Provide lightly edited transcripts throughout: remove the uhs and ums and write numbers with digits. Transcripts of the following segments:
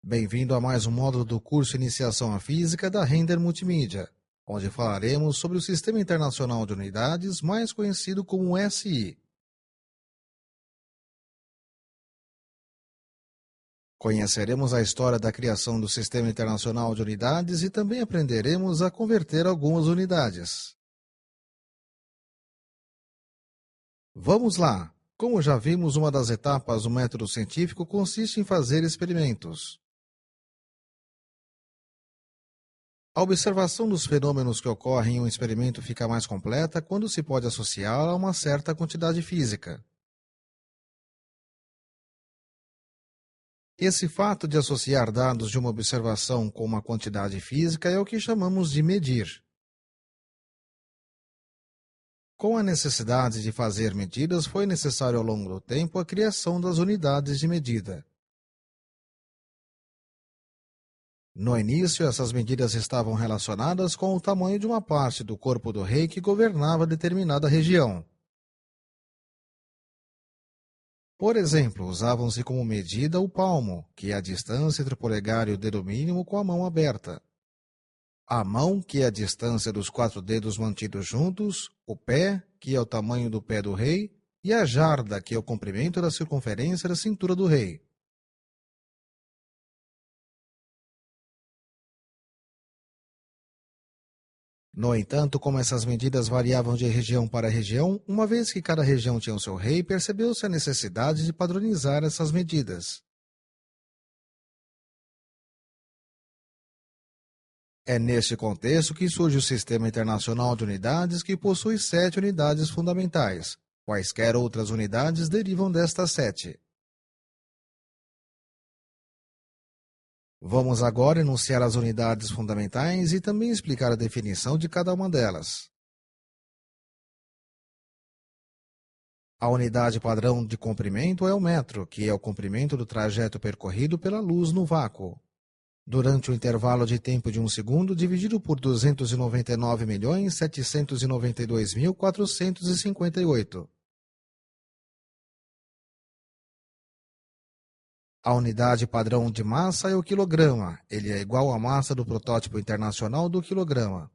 Bem-vindo a mais um módulo do curso Iniciação à Física da Render Multimídia, onde falaremos sobre o Sistema Internacional de Unidades, mais conhecido como SI. Conheceremos a história da criação do Sistema Internacional de Unidades e também aprenderemos a converter algumas unidades. Vamos lá! Como já vimos, uma das etapas do método científico consiste em fazer experimentos. A observação dos fenômenos que ocorrem em um experimento fica mais completa quando se pode associá-la a uma certa quantidade física. Esse fato de associar dados de uma observação com uma quantidade física é o que chamamos de medir. Com a necessidade de fazer medidas, foi necessário ao longo do tempo a criação das unidades de medida. No início, essas medidas estavam relacionadas com o tamanho de uma parte do corpo do rei que governava determinada região. Por exemplo, usavam-se como medida o palmo, que é a distância entre o polegar e o dedo mínimo com a mão aberta. A mão, que é a distância dos 4 dedos mantidos juntos, o pé, que é o tamanho do pé do rei, e a jarda, que é o comprimento da circunferência da cintura do rei. No entanto, como essas medidas variavam de região para região, uma vez que cada região tinha o seu rei, percebeu-se a necessidade de padronizar essas medidas. É neste contexto que surge o Sistema Internacional de Unidades, que possui 7 unidades fundamentais. Quaisquer outras unidades derivam destas 7. Vamos agora enunciar as unidades fundamentais e também explicar a definição de cada uma delas. A unidade padrão de comprimento é o metro, que é o comprimento do trajeto percorrido pela luz no vácuo. Durante o intervalo de tempo de 1 segundo, dividido por 299.792.458. A unidade padrão de massa é o quilograma. Ele é igual à massa do protótipo internacional do quilograma.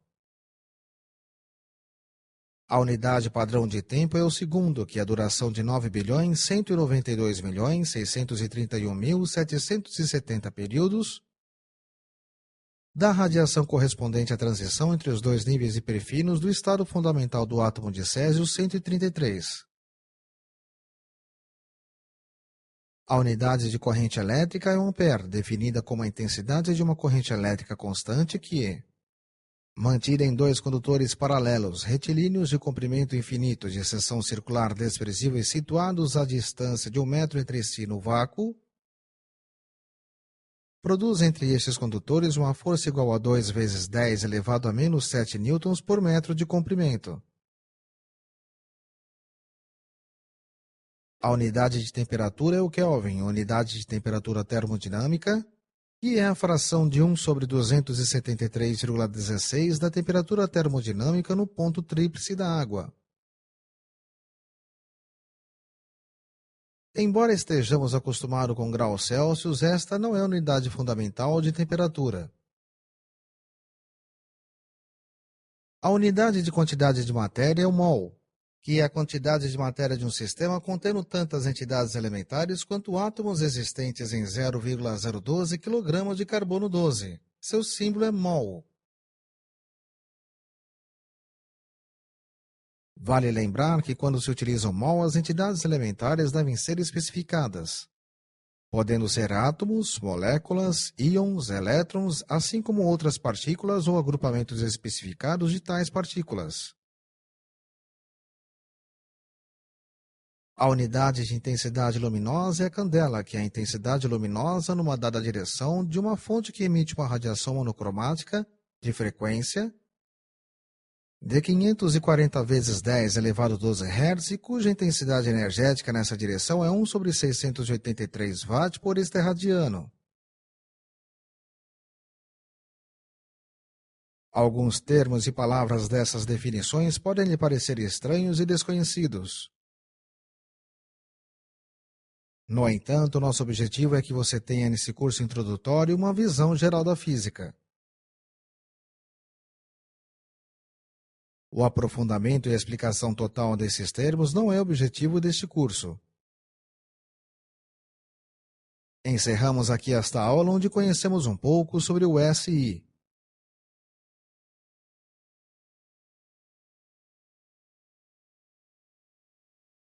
A unidade padrão de tempo é o segundo, que é a duração de 9.192.631.770 períodos da radiação correspondente à transição entre os dois níveis hiperfinos do estado fundamental do átomo de Césio 133. A unidade de corrente elétrica é um ampere, definida como a intensidade de uma corrente elétrica constante que, mantida em 2 condutores paralelos retilíneos de comprimento infinito de seção circular desprezível e situados à distância de 1 metro entre si no vácuo, produz entre estes condutores uma força igual a 2 vezes 10 elevado a menos 7 newtons por metro de comprimento. A unidade de temperatura é o Kelvin, unidade de temperatura termodinâmica, que é a fração de 1 sobre 273,16 da temperatura termodinâmica no ponto tríplice da água. Embora estejamos acostumados com graus Celsius, esta não é a unidade fundamental de temperatura. A unidade de quantidade de matéria é o mol, que é a quantidade de matéria de um sistema contendo tantas entidades elementares quanto átomos existentes em 0,012 kg de carbono 12. Seu símbolo é mol. Vale lembrar que quando se utiliza o mol, as entidades elementares devem ser especificadas, podendo ser átomos, moléculas, íons, elétrons, assim como outras partículas ou agrupamentos especificados de tais partículas. A unidade de intensidade luminosa é a candela, que é a intensidade luminosa numa dada direção de uma fonte que emite uma radiação monocromática de frequência de 540 vezes 10 elevado a 12 Hz, e cuja intensidade energética nessa direção é 1 sobre 683 watts por esterradiano. Alguns termos e palavras dessas definições podem lhe parecer estranhos e desconhecidos. No entanto, nosso objetivo é que você tenha nesse curso introdutório uma visão geral da física. O aprofundamento e a explicação total desses termos não é o objetivo deste curso. Encerramos aqui esta aula onde conhecemos um pouco sobre o SI.